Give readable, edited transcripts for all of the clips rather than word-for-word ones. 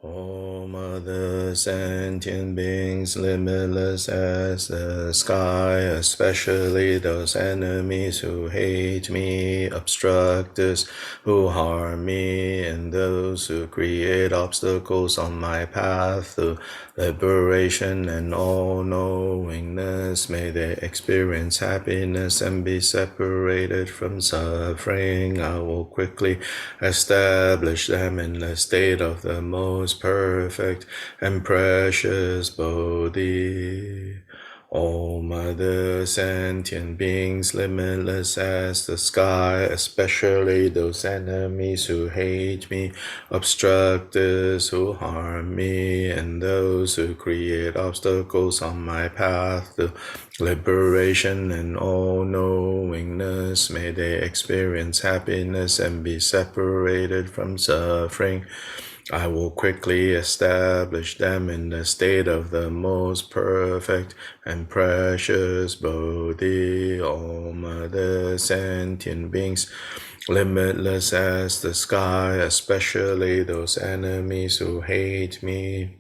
All mother sentient beings, limitless as the sky, especially those enemies who hate me, obstructors who harm me, and those who create obstacles on my path to liberation and all-knowingness. May they experience happiness and be separated from suffering. I will quickly establish them in the state of the most perfect and precious Bodhi. O Mother sentient beings, limitless as the sky, especially those enemies who hate me, obstructors who harm me, and those who create obstacles on my path to liberation and all-knowingness. May they experience happiness and be separated from suffering. I will quickly establish them in the state of the most perfect and precious Bodhi. All Mother sentient beings, limitless as the sky, especially those enemies who hate me,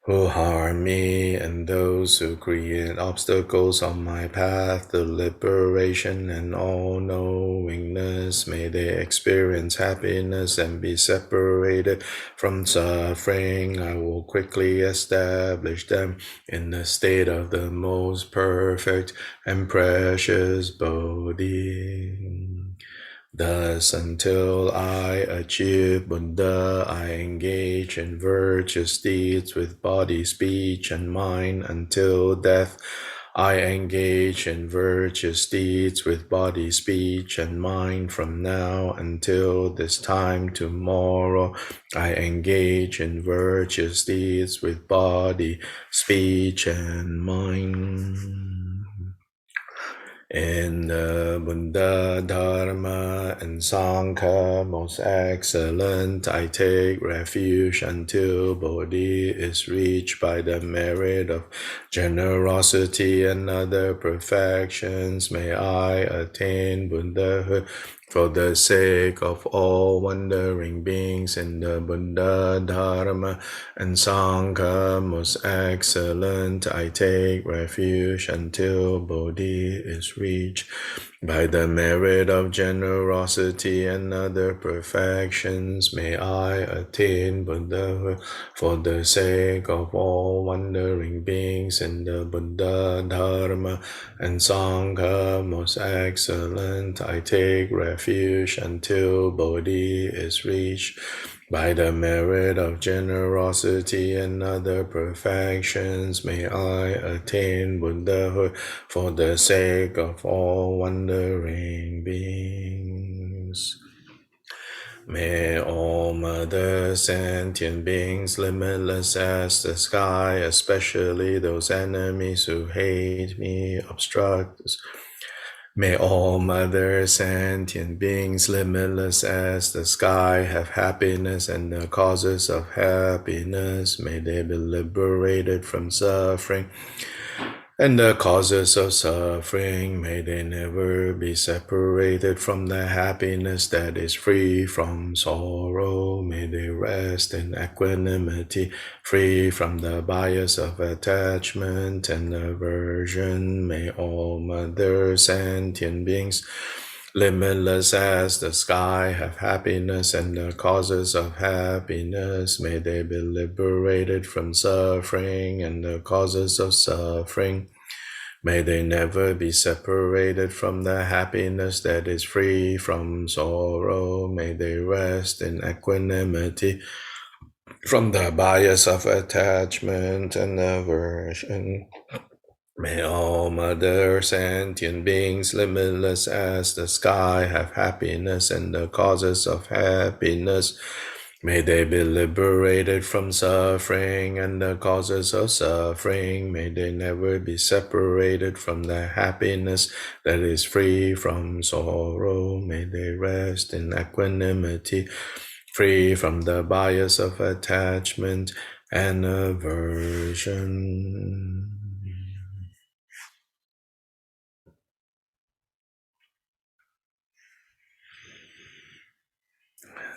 who harm me, and those who create obstacles on my path to liberation and all-knowingness. May they experience happiness and be separated from suffering. I will quickly establish them in the state of the most perfect and precious Bodhi. Thus, until I achieve Buddha, I engage in virtuous deeds with body, speech, and mind. Until death, I engage in virtuous deeds with body, speech, and mind. From now until this time tomorrow, I engage in virtuous deeds with body, speech, and mind. In the Buddha, Dharma, and Sangha, most excellent, I take refuge until Bodhi is reached by the merit of generosity and other perfections. May I attain Buddhahood for the sake of all wandering beings in the Buddha, Dharma, and Sangha, most excellent, I take refuge until Bodhi is reached. By the merit of generosity and other perfections, may I attain Buddhahood for the sake of all wandering beings in the Buddha, Dharma, and Sangha, most excellent. I take refuge until Bodhi is reached. By the merit of generosity and other perfections, may I attain Buddhahood for the sake of all wandering beings. May all mother sentient beings, limitless as the sky, especially those enemies who hate me, obstruct us. May all mother sentient beings, limitless as the sky, have happiness and the causes of happiness. May they be liberated from suffering and the causes of suffering. May they never be separated from the happiness that is free from sorrow. May they rest in equanimity, free from the bias of attachment and aversion. May all mother sentient beings, limitless as the sky, have happiness and the causes of happiness. May they be liberated from suffering and the causes of suffering. May they never be separated from the happiness that is free from sorrow. May they rest in equanimity from the bias of attachment and aversion. May all mother sentient beings, limitless as the sky, have happiness and the causes of happiness. May they be liberated from suffering and the causes of suffering. May they never be separated from the happiness that is free from sorrow. May they rest in equanimity, free from the bias of attachment and aversion.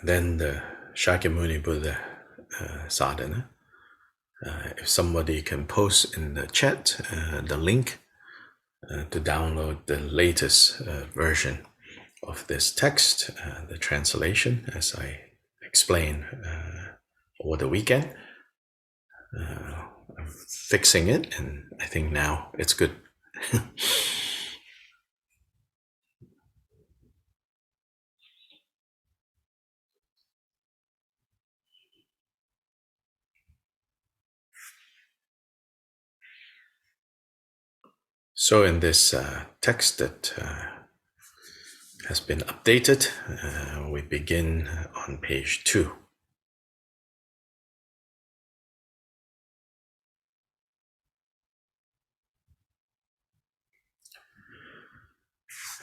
Then the Shakyamuni Buddha sadhana. If somebody can post in the chat the link to download the latest version of this text, the translation, as I explained over the weekend. I'm fixing it, and I think now it's good. So in this text that has been updated, we begin on page 2.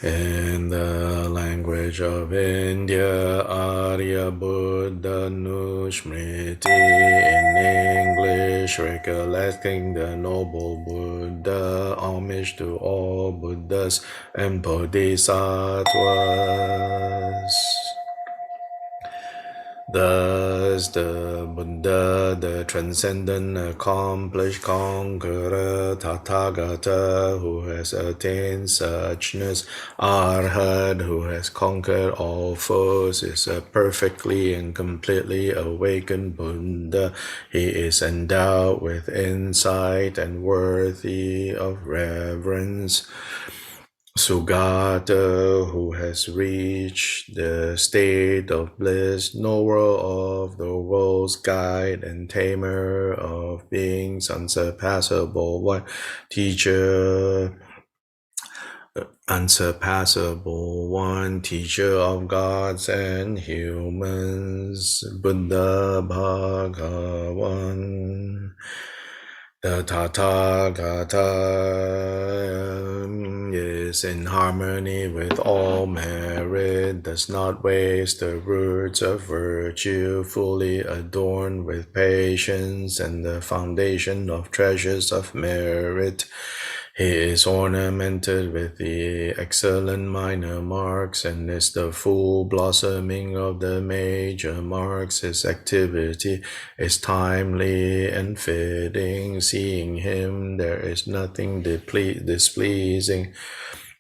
In the language of India, Arya Buddha Nusmriti, in English, recollecting the noble Buddha, homage to all Buddhas and Bodhisattvas. Thus the Buddha, the transcendent, accomplished conqueror, Tathagata, who has attained suchness, Arhat, who has conquered all foes, is a perfectly and completely awakened Buddha. He is endowed with insight and worthy of reverence. Sugata, who has reached the state of bliss, knower of the world's guide and tamer of beings, unsurpassable one, teacher, unsurpassable one, teacher of gods and humans, Buddha Bhagavan. The Tathagata is in harmony with all merit, does not waste the roots of virtue, fully adorned with patience and the foundation of treasures of merit. He is ornamented with the excellent minor marks and is the full blossoming of the major marks. His activity is timely and fitting. Seeing him, there is nothing displeasing.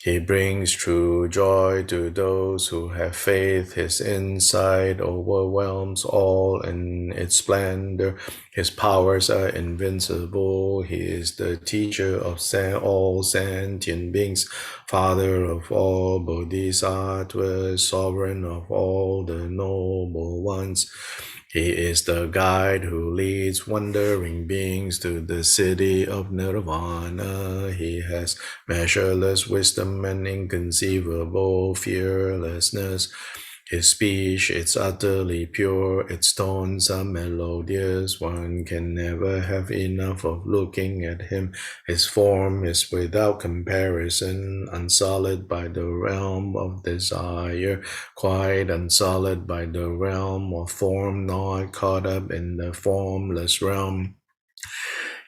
He brings true joy to those who have faith. His insight overwhelms all in its splendor. His powers are invincible. He is the teacher of all sentient beings, father of all bodhisattvas, sovereign of all the noble ones. He is the guide who leads wandering beings to the city of Nirvana. He has measureless wisdom and inconceivable fearlessness. His speech is utterly pure, its tones are melodious. One can never have enough of looking at him. His form is without comparison, unsullied by the realm of desire, quite unsullied by the realm of form, not caught up in the formless realm.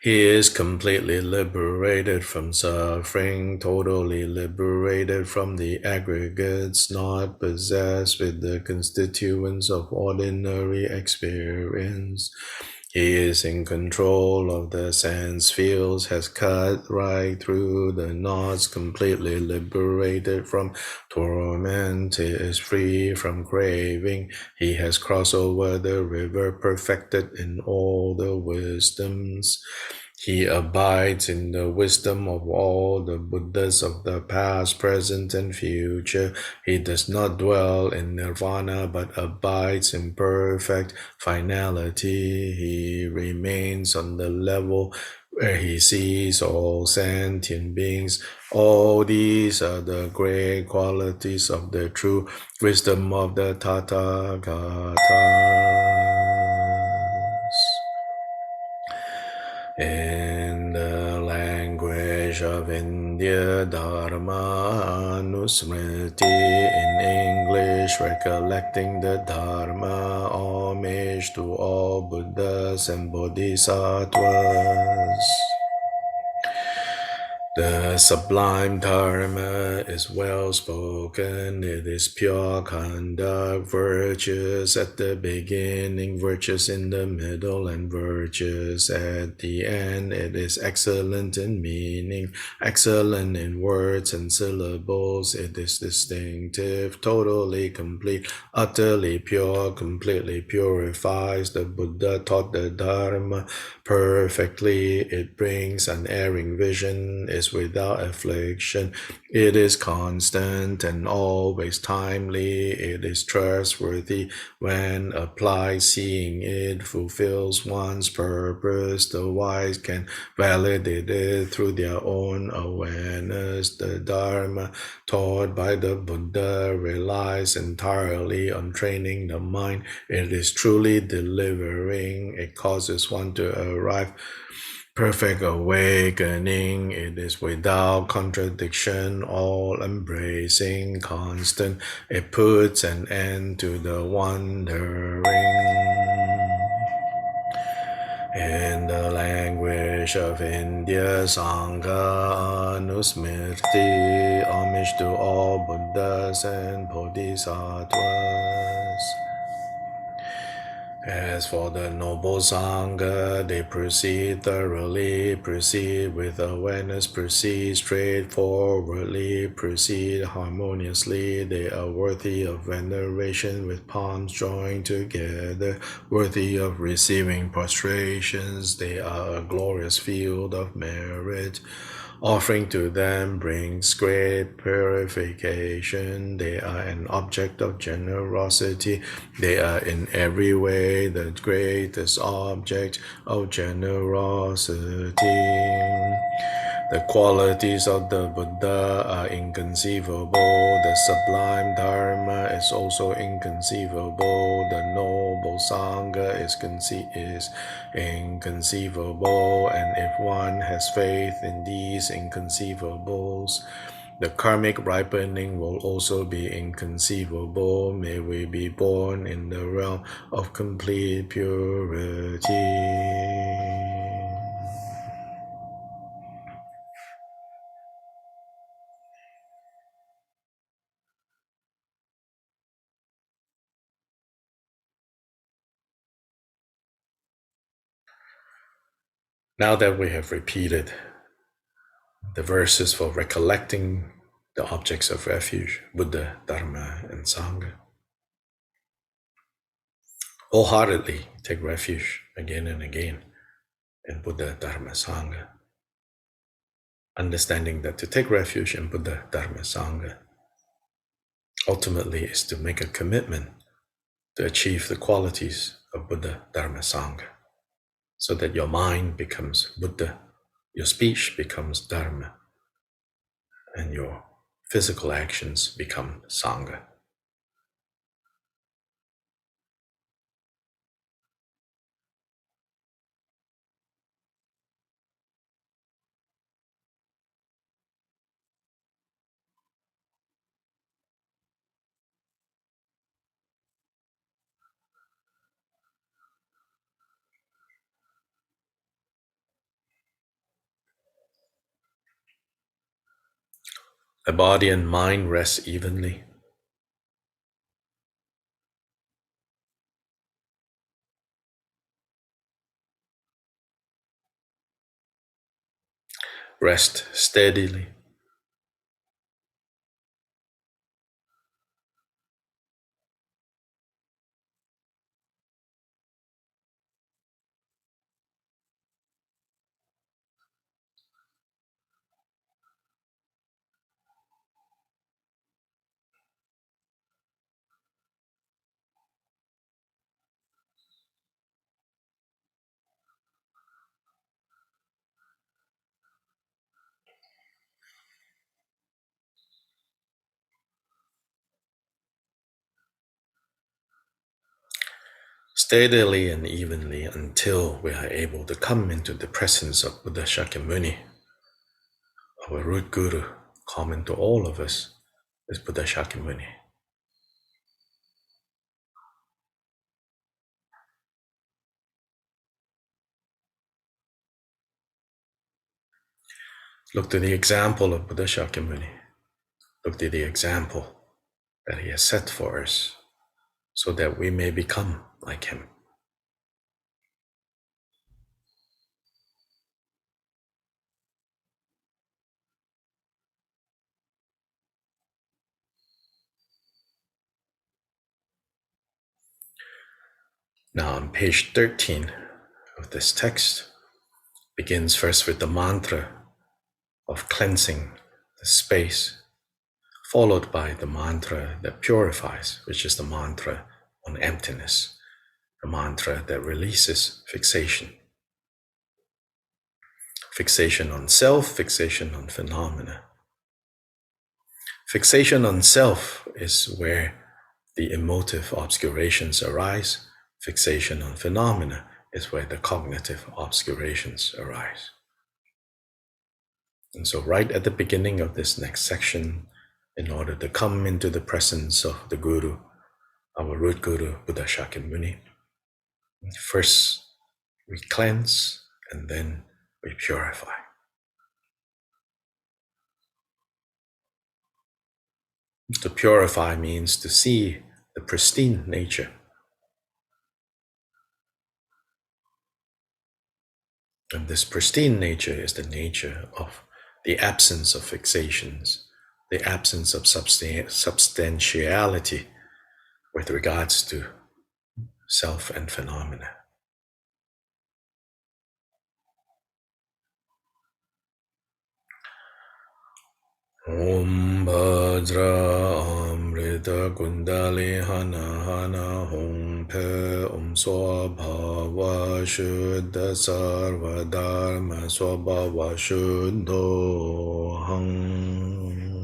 He is completely liberated from suffering, totally liberated from the aggregates, not possessed with the constituents of ordinary experience. He is in control of the sense fields, has cut right through the knots, completely liberated from torment. He is free from craving. He has crossed over the river, perfected in all the wisdoms. He abides in the wisdom of all the Buddhas of the past, present, and future. He does not dwell in nirvana, but abides in perfect finality. He remains on the level where he sees all sentient beings. All these are the great qualities of the true wisdom of the Tathagatas. In the language of India, Dharma Anusmriti, in English, recollecting the Dharma, homage to all Buddhas and Bodhisattvas. The sublime Dharma is well spoken, it is pure conduct, virtuous at the beginning, virtuous in the middle, and virtuous at the end. It is excellent in meaning, excellent in words and syllables. It is distinctive, totally complete, utterly pure, completely purifies. The Buddha taught the Dharma perfectly. It brings unerring vision, is without affliction. It is constant and always timely. It is trustworthy when applied. Seeing it fulfills one's purpose. The wise can validate it through their own awareness. The Dharma taught by the Buddha relies entirely on training the mind. It is truly delivering. It causes one to arrive perfect awakening. It is without contradiction, all embracing, constant. It puts an end to the wandering. In the language of India, Sangha Anusmriti, homage to all Buddhas and Bodhisattvas. As for the noble Sangha, they proceed thoroughly, proceed with awareness, proceed straightforwardly, proceed harmoniously. They are worthy of veneration with palms joined together, worthy of receiving prostrations. They are a glorious field of merit. Offering to them brings great purification. They are an object of generosity. They are in every way the greatest object of generosity. The qualities of the Buddha are inconceivable. The sublime Dharma is also inconceivable. The noble Sangha is inconceivable. And if one has faith in these inconceivables, the karmic ripening will also be inconceivable. May we be born in the realm of complete purity. Now that we have repeated the verses for recollecting the objects of refuge, Buddha, Dharma, and Sangha, wholeheartedly take refuge again and again in Buddha, Dharma, Sangha, understanding that to take refuge in Buddha, Dharma, Sangha ultimately is to make a commitment to achieve the qualities of Buddha, Dharma, Sangha, so that your mind becomes Buddha, your speech becomes Dharma, and your physical actions become Sangha. The body and mind rest evenly. Rest steadily. Steadily and evenly until we are able to come into the presence of Buddha Shakyamuni, our root guru, common to all of us, is Buddha Shakyamuni. Look to the example of Buddha Shakyamuni. Look to the example that he has set for us so that we may become like him. Now on page 13 of this text begins first with the mantra of cleansing the space, followed by the mantra that purifies, which is the mantra on emptiness, the mantra that releases fixation. Fixation on self, fixation on phenomena. Fixation on self is where the emotive obscurations arise. Fixation on phenomena is where the cognitive obscurations arise. And so right at the beginning of this next section, in order to come into the presence of the Guru, our root Guru, Buddha Shakyamuni, first we cleanse and then we purify. To purify means to see the pristine nature. And this pristine nature is the nature of the absence of fixations, the absence of substantiality with regards to self and phenomena. Om Bhadra Amrita Kundali Hana Hana Hum Pe Swabhava Shuddha Sarva Dharma Swabhava Shuddho Hang.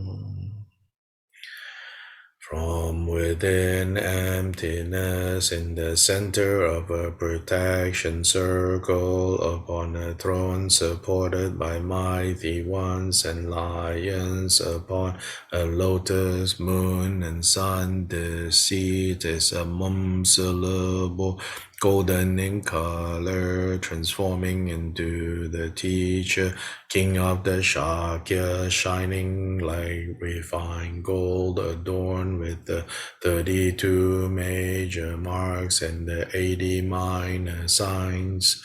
From within emptiness, in the center of a protection circle, upon a throne supported by mighty ones and lions, upon a lotus, moon, and sun, the seat is a mum-syllable, golden in color, transforming into the teacher, king of the Shakya, shining like refined gold, adorned with the 32 major marks and the 80 minor signs.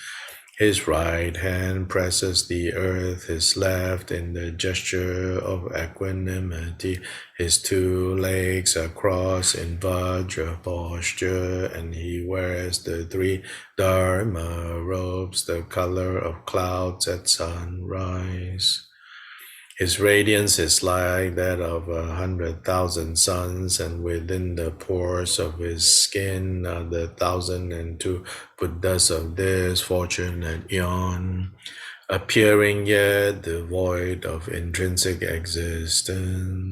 His right hand presses the earth, his left in the gesture of equanimity. His two legs are crossed in Vajra posture, and he wears the 3 Dharma robes, the color of clouds at sunrise. His radiance is like that of 100,000 suns, and within the pores of his skin are the 1,002 Buddhas of this fortunate eon, appearing yet devoid of intrinsic existence.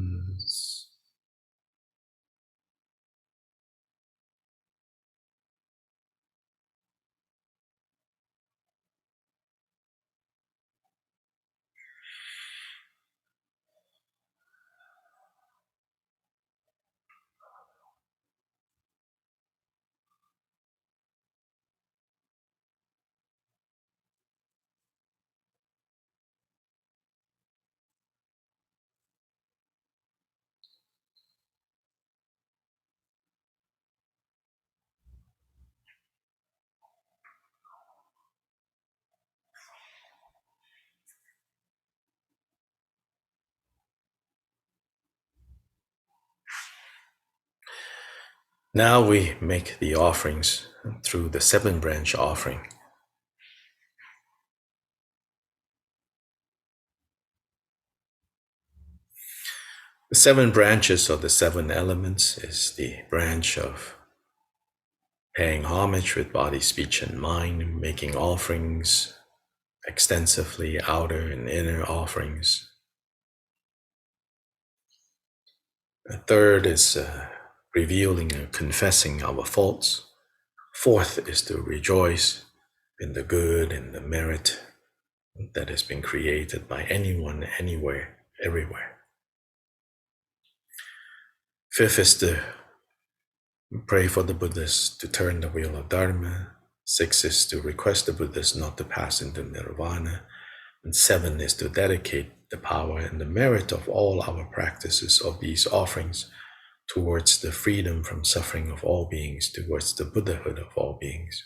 Now we make the offerings through the 7-branch offering. The 7 branches of the 7 elements is the branch of paying homage with body, speech, and mind, making offerings extensively, outer and inner offerings. The 3rd is revealing and confessing our faults. 4th is to rejoice in the good and the merit that has been created by anyone, anywhere, everywhere. 5th is to pray for the Buddhas to turn the wheel of Dharma. 6 is to request the Buddhas not to pass into Nirvana. And 7 is to dedicate the power and the merit of all our practices of these offerings towards the freedom from suffering of all beings, towards the Buddhahood of all beings.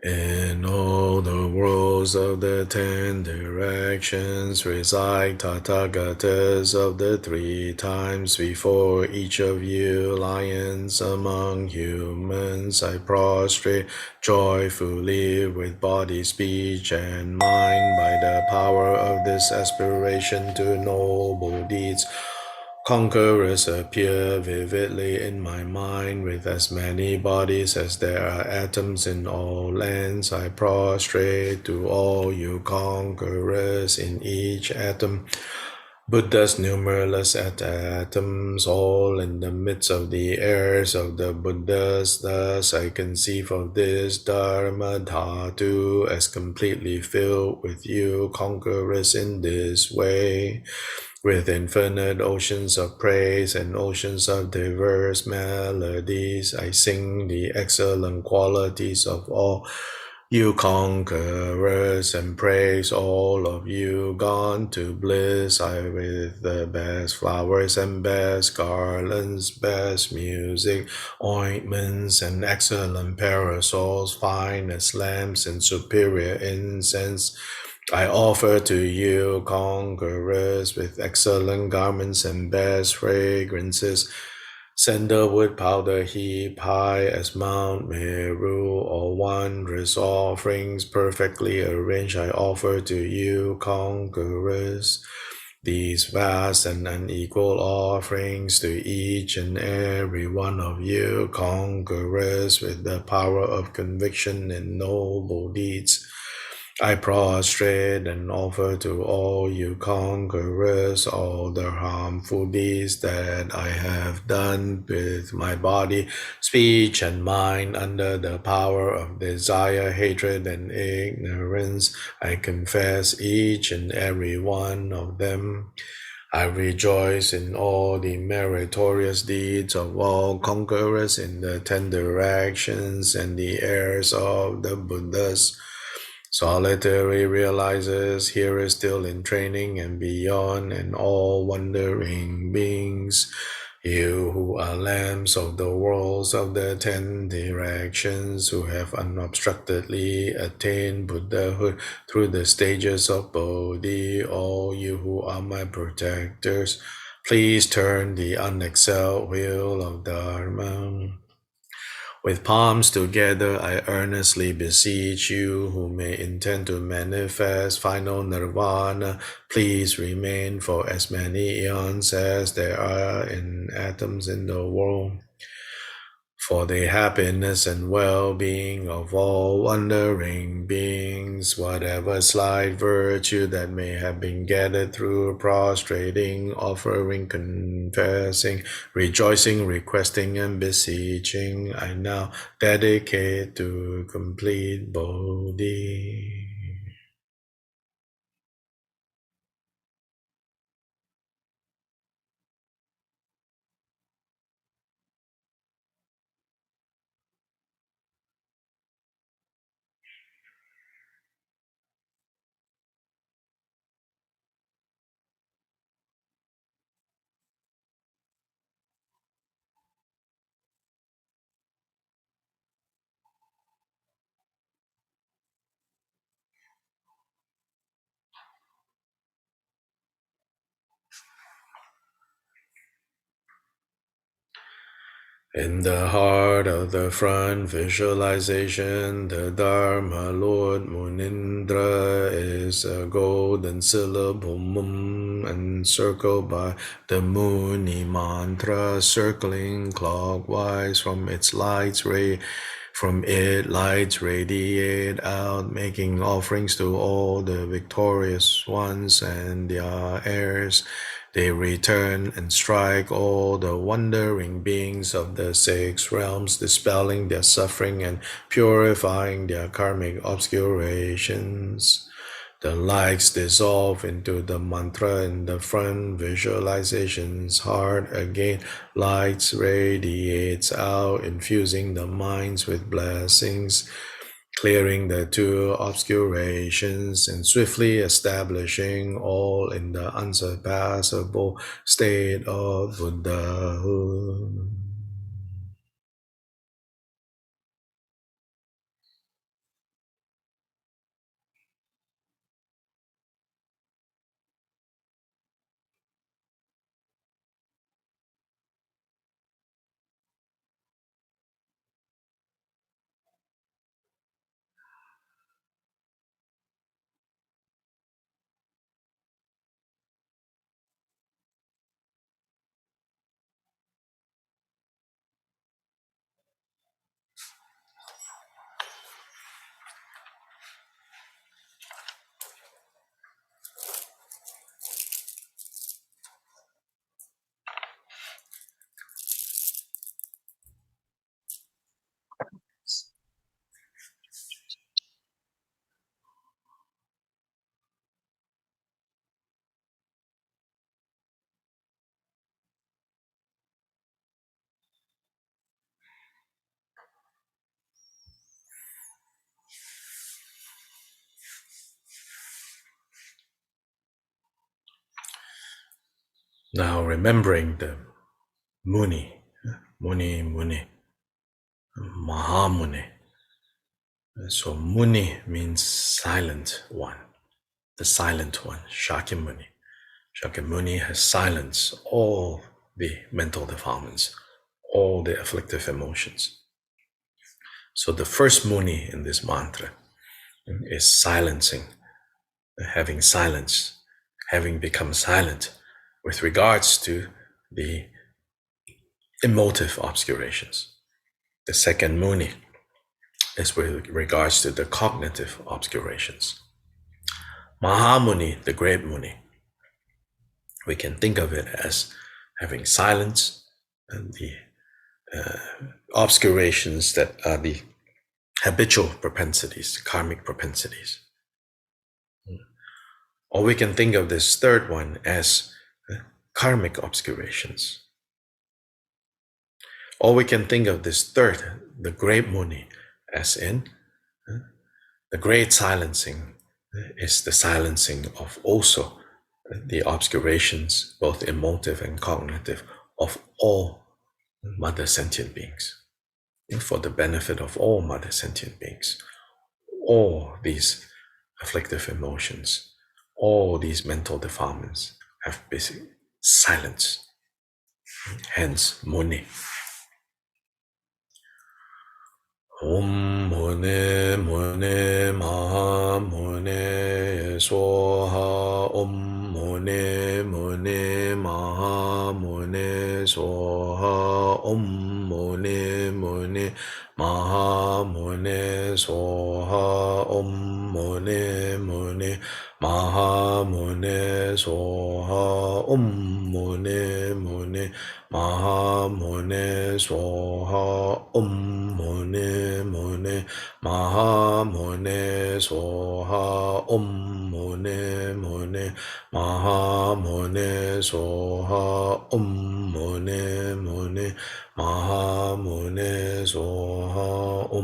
In all the worlds of the 10 directions reside Tathagatas of the 3 times before each of you lions among humans. I prostrate joyfully with body, speech, and mind by the power of this aspiration to noble deeds. Conquerors appear vividly in my mind with as many bodies as there are atoms in all lands. I prostrate to all you conquerors in each atom. Buddhas numberless atoms, all in the midst of the heirs of the Buddhas. Thus I conceive of this Dharma Dhatu as completely filled with you conquerors in this way. With infinite oceans of praise and oceans of diverse melodies, I sing the excellent qualities of all you conquerors and praise all of you gone to bliss. I with the best flowers and best garlands, best music, ointments and excellent parasols, finest lamps and superior incense, I offer to you conquerors with excellent garments and best fragrances, sandalwood powder heap high as Mount Meru, or wondrous offerings perfectly arranged. I offer to you conquerors these vast and unequal offerings to each and every one of you conquerors with the power of conviction and noble deeds. I prostrate and offer to all you conquerors all the harmful deeds that I have done with my body, speech, and mind under the power of desire, hatred, and ignorance. I confess each and every one of them. I rejoice in all the meritorious deeds of all conquerors in the 10 directions and the heirs of the Buddhas. Solitary realizes here is still in training and beyond, and all wandering beings. You who are lamps of the worlds of the 10 directions, who have unobstructedly attained Buddhahood through the stages of Bodhi, all you who are my protectors, please turn the unexcelled wheel of Dharma. With palms together, I earnestly beseech you who may intend to manifest final nirvana, please remain for as many eons as there are in atoms in the world. For the happiness and well-being of all wandering beings, whatever slight virtue that may have been gathered through prostrating, offering, confessing, rejoicing, requesting, and beseeching, I now dedicate to complete Bodhi. In the heart of the front visualization, the Dharma Lord Munindra is a golden syllable encircled by the Muni mantra, circling clockwise from its lights lights radiate out, making offerings to all the victorious ones and their heirs. They return and strike all the wandering beings of the 6 realms, dispelling their suffering and purifying their karmic obscurations. The lights dissolve into the mantra in the front, visualization's heart again. Lights radiates out, infusing the minds with blessings, clearing the two obscurations and swiftly establishing all in the unsurpassable state of Buddhahood. Now remembering the Muni, Muni, Mahamuni. So Muni means silent one, the silent one, Shakyamuni. Shakyamuni has silenced all the mental defilements, all the afflictive emotions. So the first Muni in this mantra is silencing, having silence, having become silent with regards to the emotive obscurations. The second Muni is with regards to the cognitive obscurations. Mahamuni, the great Muni, we can think of it as having silence and the obscurations that are the habitual propensities, karmic propensities. Or we can think of this third one as karmic obscurations. Or we can think of this third, the great Muni, as in the great silencing is the silencing of also the obscurations, both emotive and cognitive, of all mother sentient beings, for the benefit of all mother sentient beings. All these afflictive emotions, all these mental defilements have been silenced. Hence, Muni. Om Mune Mune Maha Mune Soha. Om Mune Mune Maha Mune Soha. Om Mune Mune Maha Mune Soha. Om Mune Mune Maha Mune Soha. Om Mune Mune Maha Mune Soha. Om Mune Mune Maha Mune Soha. Om Mune Mune Maha Mune Soha. Om Mune Mune Maha Mune Soha. Om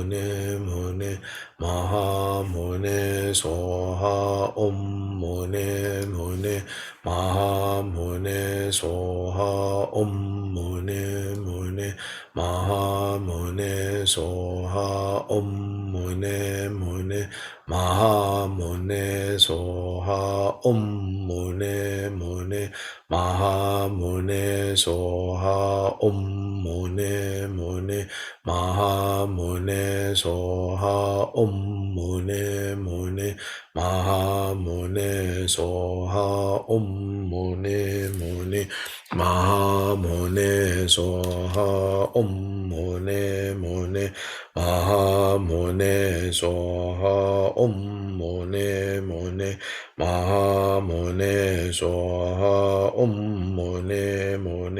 Mune Mune Maha Mune Soha. Om Mune Mune Maha Mune Soha. Om Mune Mune Maha Mune Soha. Om Mune Mune Maha Mune Soha. Om Mune Mune Maha Mune Soha. Om Mune Mune Maha Mune Soha. Om Mune Mune Maha Mune Soha. Om Mune Mune Maha Mune Soha. Om Mune Mune Maha Mune Soha. Om Mune Mune Maha Mune Soha. Om Mune Mune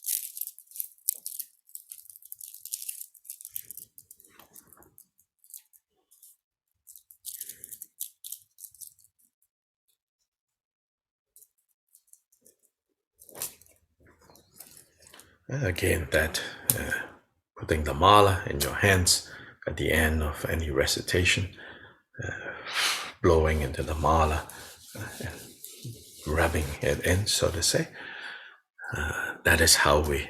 Again, that putting the mala in your hands at the end of any recitation, blowing into the mala, and rubbing it in, so to say. That is how we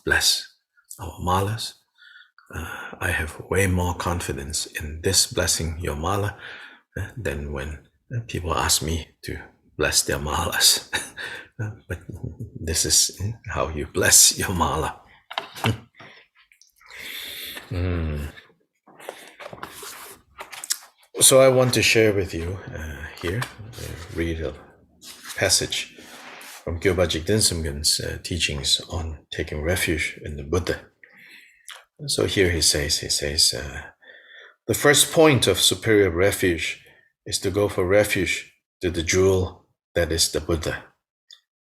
bless our malas. I have way more confidence in this blessing your mala than when people ask me to bless their malas. But this is how you bless your mala. So I want to share with you here, read a passage from Gyoba Jigden teachings on taking refuge in the Buddha. So here he says, the first point of superior refuge is to go for refuge to the jewel that is the Buddha,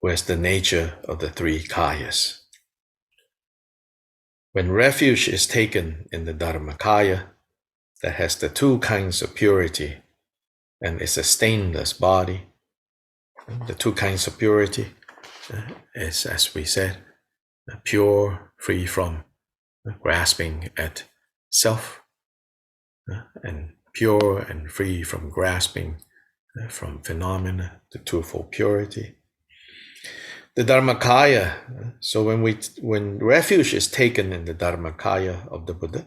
who has the nature of the three kayas. When refuge is taken in the Dharmakaya, that has the two kinds of purity and is a stainless body, the two kinds of purity is, as we said, pure, free from grasping at self, and pure and free from grasping from phenomena, the twofold purity. The Dharmakaya, so when refuge is taken in the Dharmakaya of the Buddha,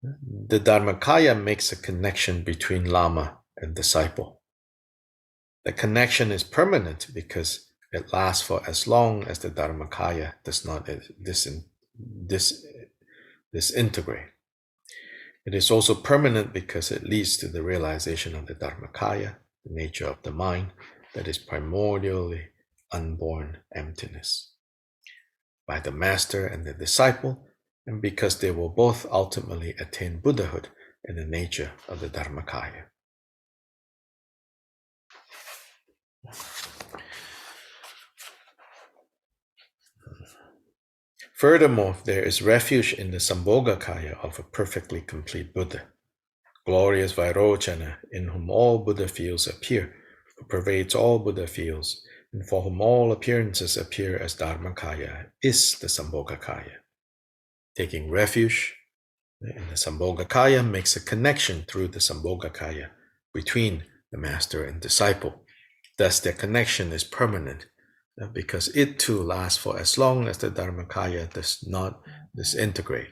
the Dharmakaya makes a connection between Lama and disciple. The connection is permanent because it lasts for as long as the Dharmakaya does not disintegrate. It is also permanent because it leads to the realization of the Dharmakaya, the nature of the mind that is primordially unborn emptiness, by the master and the disciple, and because they will both ultimately attain Buddhahood in the nature of the Dharmakaya. Furthermore, there is refuge in the Sambhogakaya of a perfectly complete Buddha, glorious Vairochana, in whom all Buddha fields appear, who pervades all Buddha fields, and for whom all appearances appear as Dharmakaya, is the Sambhogakaya. Taking refuge in the Sambhogakaya makes a connection through the Sambhogakaya between the master and disciple. Thus, their connection is permanent, because it too lasts for as long as the Dharmakaya does not disintegrate.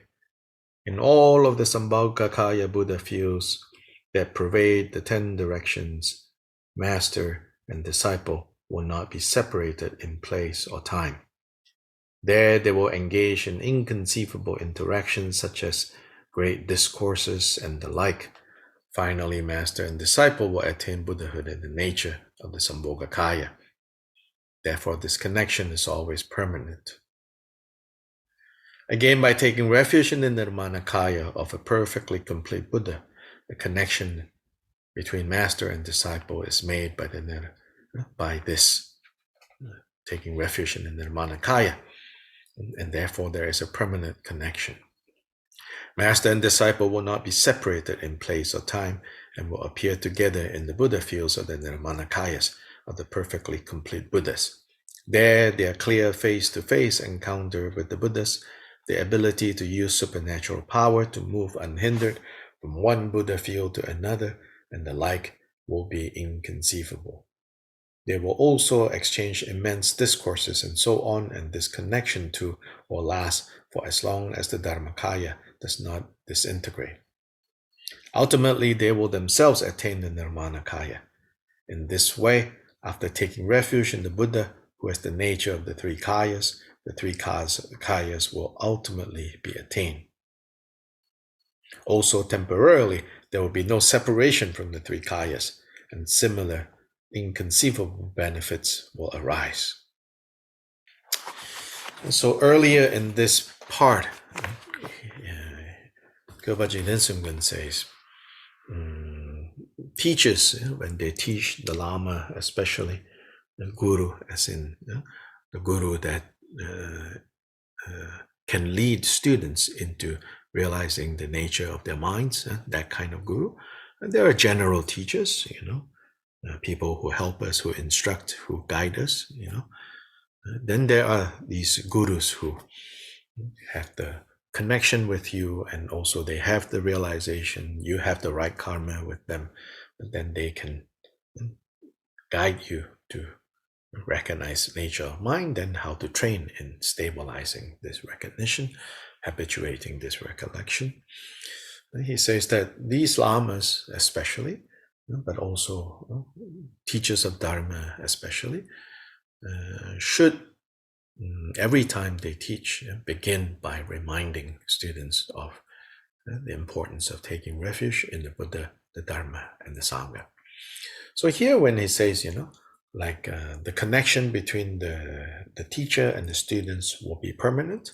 In all of the Sambhogakaya Buddha fields that pervade the 10 directions, master and disciple will not be separated in place or time. There they will engage in inconceivable interactions such as great discourses and the like. Finally, master and disciple will attain Buddhahood in the nature of the Sambhogakaya. Therefore, this connection is always permanent. Again, by taking refuge in the Nirmanakaya of a perfectly complete Buddha, the connection between master and disciple is made by this taking refuge in the Nirmanakaya, and therefore there is a permanent connection. Master and disciple will not be separated in place or time and will appear together in the Buddha fields of the Nirmanakayas of the perfectly complete Buddhas. There, their clear face-to-face encounter with the Buddhas, the ability to use supernatural power to move unhindered from one Buddha field to another, and the like will be inconceivable. They will also exchange immense discourses and so on, and this connection too will last for as long as the Dharmakaya does not disintegrate. Ultimately, they will themselves attain the Nirmanakaya. In this way, after taking refuge in the Buddha, who has the nature of the three kayas, the three kayas will ultimately be attained. Also, temporarily, there will be no separation from the three kayas, and similar inconceivable benefits will arise. And so earlier in this part, Gyoba Jigden says, teachers, when they teach the Lama, especially the Guru, as in the Guru that can lead students into realizing the nature of their minds, that kind of Guru. And there are general teachers, people who help us, who instruct, who guide us, Then there are these gurus who have the connection with you, and also they have the realization you have the right karma with them, but then they can guide you to recognize nature of mind and how to train in stabilizing this recognition, habituating this recollection. And he says that these lamas, especially, but also teachers of Dharma, especially, should every time they teach begin by reminding students of the importance of taking refuge in the Buddha, the Dharma, and the Sangha. So here, when he says, like the connection between the teacher and the students will be permanent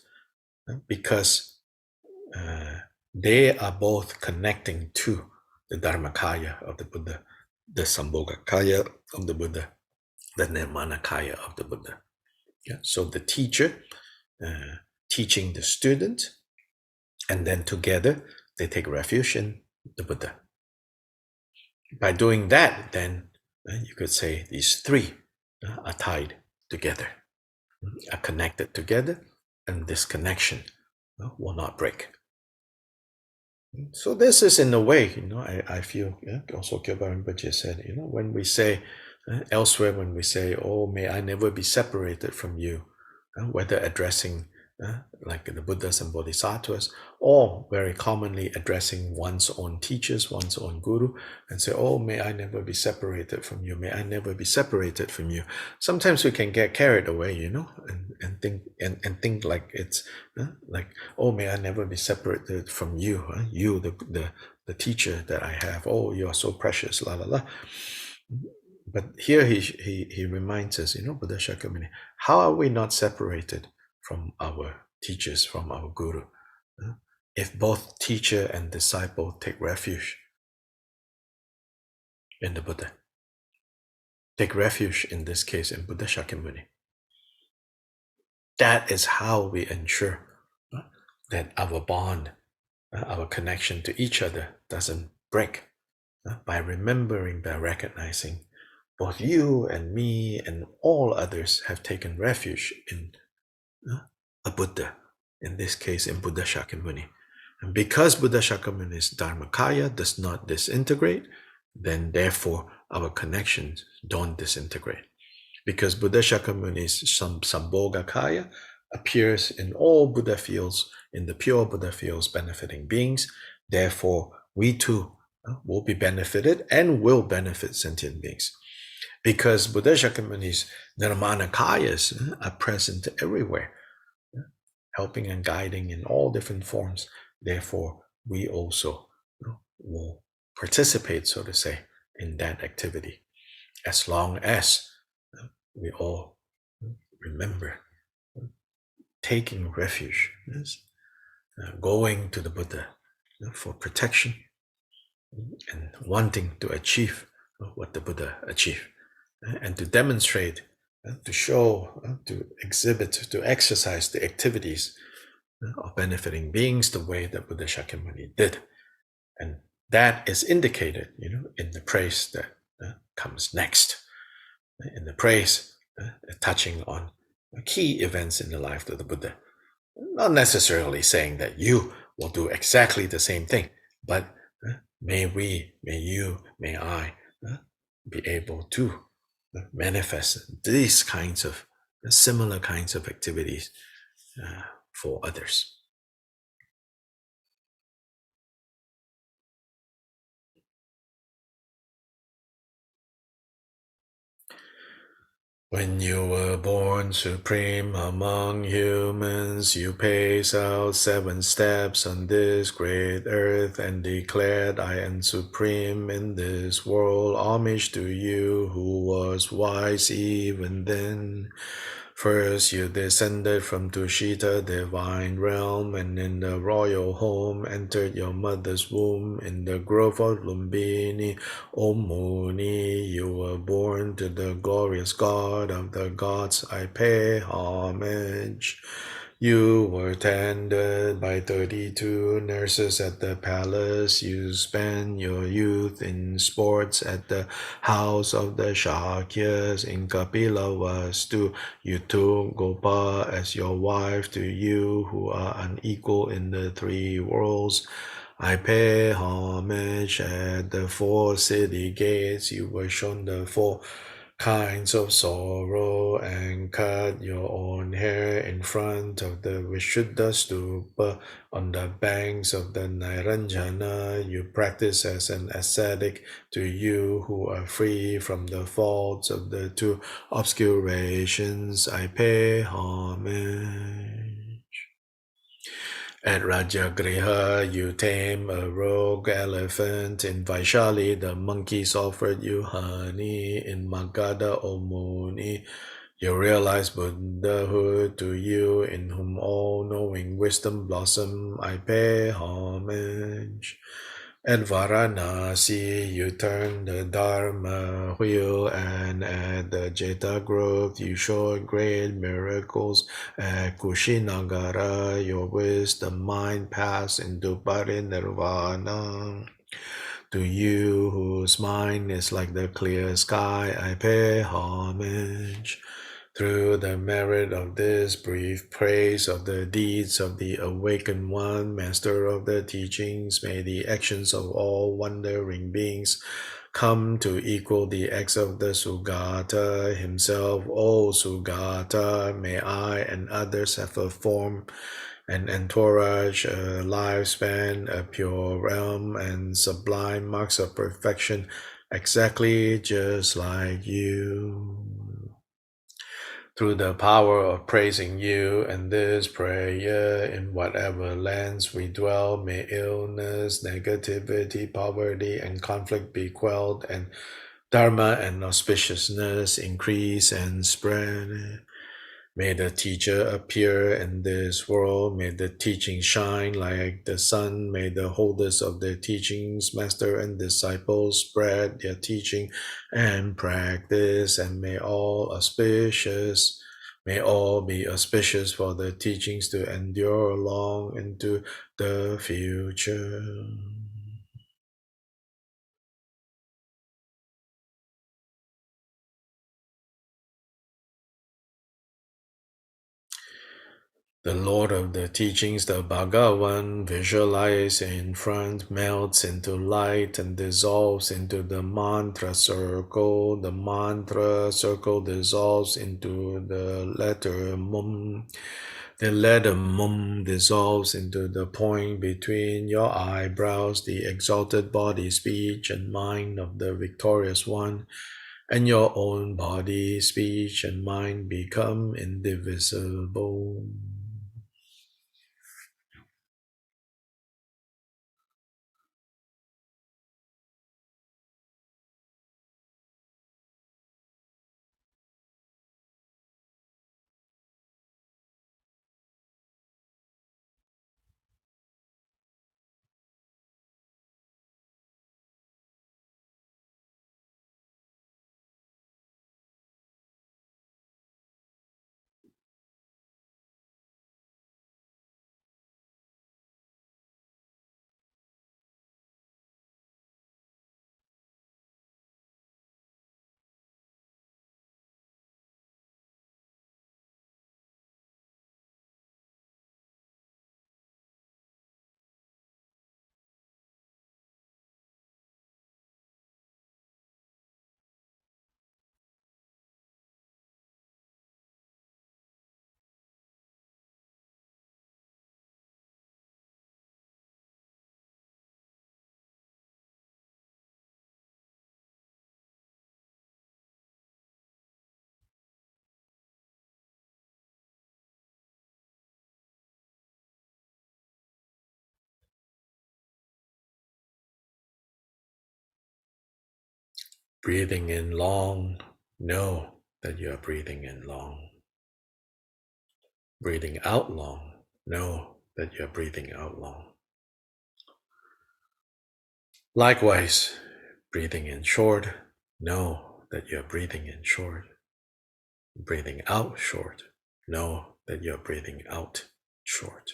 because they are both connecting to the Dharmakaya of the Buddha, the Sambhogakaya of the Buddha, the Nirmanakaya of the Buddha. Yeah? So the teacher teaching the student, and then together they take refuge in the Buddha. By doing that, then you could say these three are tied together, are connected together, and this connection will not break. So this is, in a way, I feel, also Kyoba Rinpoche said, when we say, elsewhere when we say, oh, may I never be separated from you, whether addressing like the Buddhas and Bodhisattvas, or very commonly addressing one's own teachers, one's own guru, and say, oh, may I never be separated from you, may I never be separated from you. Sometimes we can get carried away, and think like it's like, oh, may I never be separated from you, you, the teacher that I have, oh, you are so precious, la la la. But here he reminds us, Buddha Shakyamuni, how are we not separated from our teachers, from our guru? If both teacher and disciple take refuge in the Buddha, take refuge in this case in Buddha Shakyamuni. That is how we ensure that our bond, our connection to each other doesn't break, by remembering, by recognizing both you and me and all others have taken refuge in a Buddha, in this case in Buddha Shakyamuni. And because Buddha Shakyamuni's Dharmakaya does not disintegrate, then therefore our connections don't disintegrate. Because Buddha Shakyamuni's Sambhogakaya appears in all Buddha fields, in the pure Buddha fields, benefiting beings, therefore we too will be benefited and will benefit sentient beings. Because Buddha Shakyamuni's Nirmanakayas are present everywhere, helping and guiding in all different forms. Therefore, we also will participate, so to say, in that activity, as long as we all remember taking refuge, going to the Buddha for protection, and wanting to achieve what the Buddha achieved, and to demonstrate, to show, to exhibit, to exercise the activities of benefiting beings the way that Buddha Shakyamuni did. And that is indicated, in the praise that comes next, in the praise touching on key events in the life of the Buddha. Not necessarily saying that you will do exactly the same thing, but may we, may you, may I be able to manifest these kinds of similar kinds of activities for others. When you were born supreme among humans, you paced out 7 steps on this great earth and declared, I am supreme in this world. Homage to you who was wise even then. First you descended from Tushita divine realm, and in the royal home entered your mother's womb. In the grove of Lumbini, O Muni, you were born to the glorious God of the gods. I pay homage. You were tended by 32 nurses at the palace. You spent your youth in sports at the house of the Shakyas in Kapilavastu. You took Gopa as your wife. To you who are unequal in the three worlds, I pay homage at the four city gates. You were shown the four kinds of sorrow and cut your own hair in front of the Vishuddha Stupa on the banks of the Nairanjana. You practice as an ascetic. To you who are free from the faults of the two obscurations, I pay homage. At Rajagriha, you tame a rogue elephant. In Vaishali, the monkeys offered you honey. In Magadha, O Muni, you realize Buddhahood. To you, in whom all knowing wisdom blossom, I pay homage. At Varanasi, you turn the Dharma wheel, and at the Jeta Grove, you showed great miracles. At Kushinagara, your wisdom mind passed into parinirvana. To you, whose mind is like the clear sky, I pay homage. Through the merit of this brief praise of the deeds of the awakened one, master of the teachings, may the actions of all wandering beings come to equal the acts of the Sugata himself. O Sugata, may I and others have a form, an entourage, a lifespan, a pure realm, and sublime marks of perfection, exactly just like you. Through the power of praising you and this prayer, in whatever lands we dwell, may illness, negativity, poverty, and conflict be quelled, and dharma and auspiciousness increase and spread. May the teacher appear in this world. May the teaching shine like the sun. May the holders of the teachings, master and disciples, spread their teaching and practice. And may all be auspicious for the teachings to endure long into the future. The Lord of the teachings, the Bhagavan, visualized in front, melts into light and dissolves into the mantra circle. The mantra circle dissolves into the letter Mum. The letter Mum dissolves into the point between your eyebrows, the exalted body, speech, and mind of the victorious one, and your own body, speech, and mind become indivisible. Breathing in long, know that you are breathing in long. Breathing out long, know that you are breathing out long. Likewise, breathing in short, know that you are breathing in short. Breathing out short, know that you're breathing out short.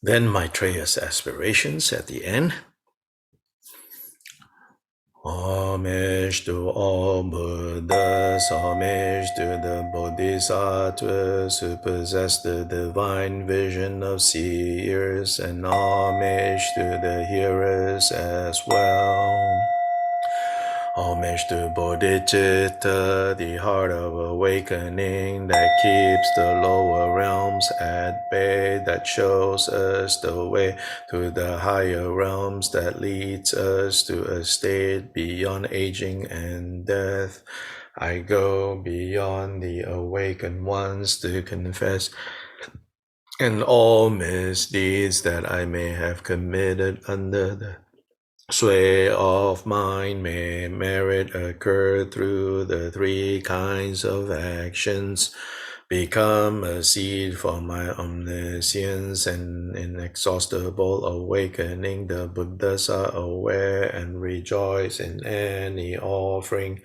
Then Maitreya's aspirations at the end. Homage to all Buddhas, homage to the Bodhisattvas who possess the divine vision of seers, and homage to the hearers as well. Homage to Bodhicitta, the heart of awakening that keeps the lower realms at bay, that shows us the way to the higher realms, that leads us to a state beyond aging and death. I go beyond the awakened ones to confess and all misdeeds that I may have committed under the sway of mind. May merit occur through the three kinds of actions, become a seed for my omniscience and inexhaustible awakening. The Buddhas are aware and rejoice in any offering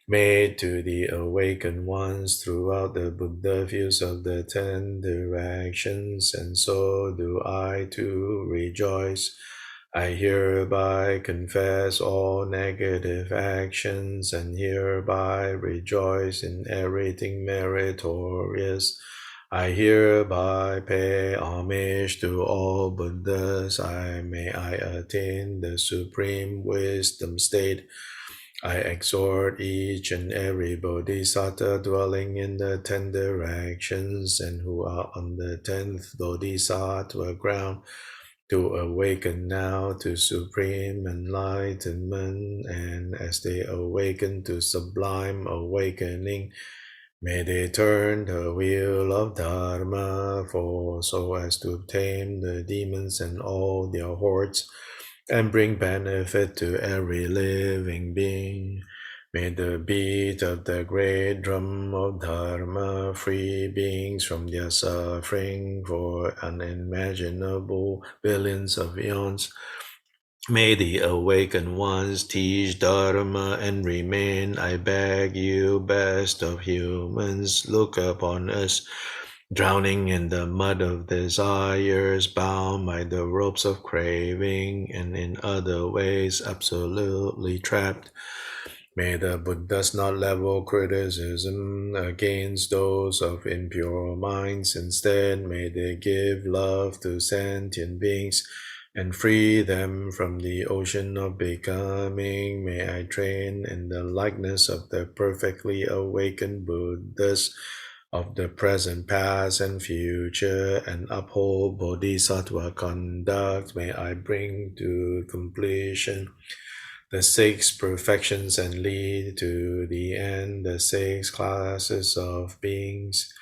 made to the awakened ones throughout the Buddha views of the 10 directions, and so do I too rejoice. I hereby confess all negative actions and hereby rejoice in everything meritorious. I hereby pay homage to all Buddhas. May I attain the supreme wisdom state. I exhort each and every bodhisattva dwelling in the 10 directions and who are on the 10th bodhisattva ground to awaken now to supreme enlightenment, and as they awaken to sublime awakening, may they turn the wheel of Dharma for so as to tame the demons and all their hordes and bring benefit to every living being. May the beat of the great drum of Dharma free beings from their suffering for unimaginable billions of eons. May the awakened ones teach Dharma and remain. I beg you, best of humans, look upon us, drowning in the mud of desires, bound by the ropes of craving, and in other ways absolutely trapped. May the Buddhas not level criticism against those of impure minds. Instead, may they give love to sentient beings and free them from the ocean of becoming. May I train in the likeness of the perfectly awakened Buddhas of the present, past, and future, and uphold bodhisattva conduct. May I bring to completion the 6 perfections and lead to the end the 6 classes of beings.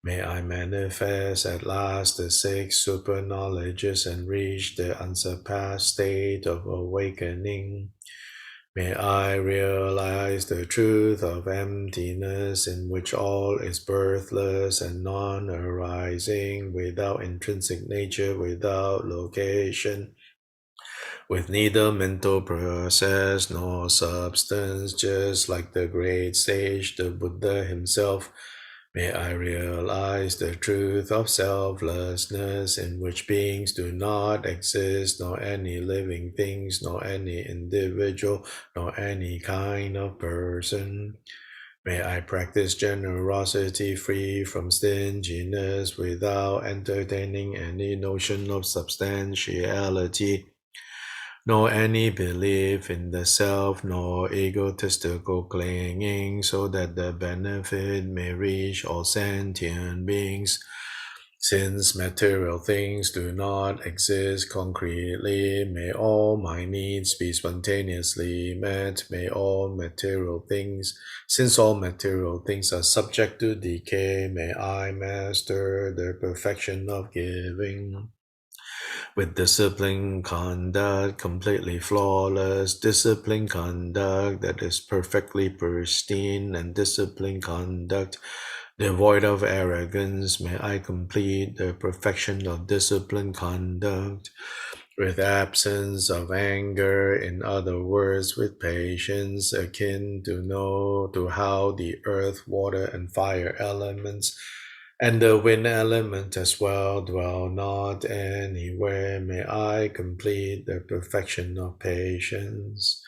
May I manifest at last the 6 super knowledges and reach the unsurpassed state of awakening. May I realize the truth of emptiness, in which all is birthless and non-arising, without intrinsic nature, without location, with neither mental process nor substance, just like the great sage, the Buddha himself. May I realize the truth of selflessness, in which beings do not exist, nor any living things, nor any individual, nor any kind of person. May I practice generosity free from stinginess, without entertaining any notion of substantiality, nor any belief in the self, nor egotistical clinging, so that the benefit may reach all sentient beings. Since material things do not exist concretely, may all my needs be spontaneously met. May all material things, since all material things are subject to decay, may I master the perfection of giving. With disciplined conduct, completely flawless, disciplined conduct that is perfectly pristine, and disciplined conduct devoid of arrogance, may I complete the perfection of disciplined conduct. with absence of anger, in other words, with patience akin to know to how the earth, water, and fire elements and the wind element as well dwell not anywhere. May I complete the perfection of patience.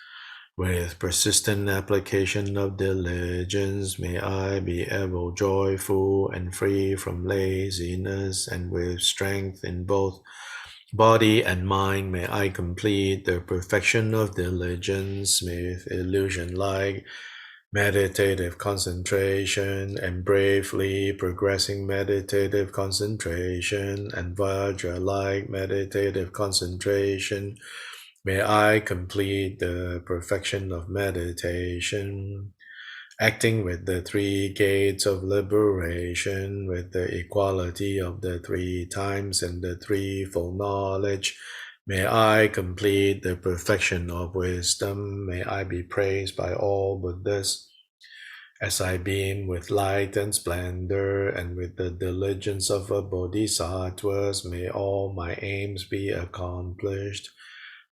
With persistent application of diligence, may I be ever joyful and free from laziness, and with strength in both body and mind, may I complete the perfection of diligence with illusion like meditative concentration and bravely progressing meditative concentration and Vajra like meditative concentration. May I complete the perfection of meditation, acting with the three gates of liberation, with the equality of the three times and the threefold knowledge. May I complete the perfection of wisdom. May I be praised by all Buddhas as I beam with light and splendor, and with the diligence of a bodhisattva, may all my aims be accomplished.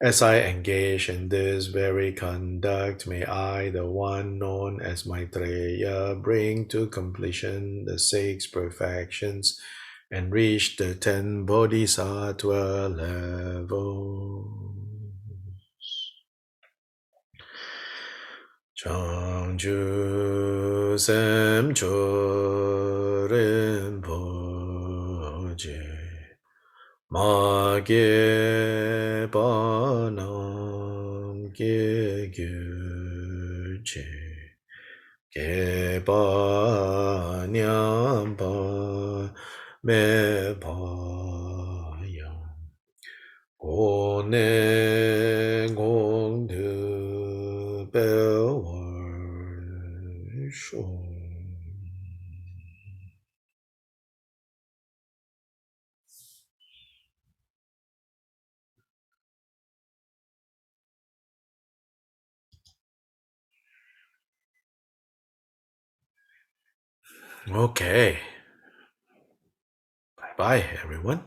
As I engage in this very conduct, may I, the one known as Maitreya, bring to completion the six perfections and reach the 10 bodhisattva level. Changju Sem Chorin Poje Ma Ge Ba Nam Ge Gyu Je Ge Ba Nyam Ba Me Ba Yang Go Ne Gong Du Bell War Shou. Okay. Bye bye, everyone.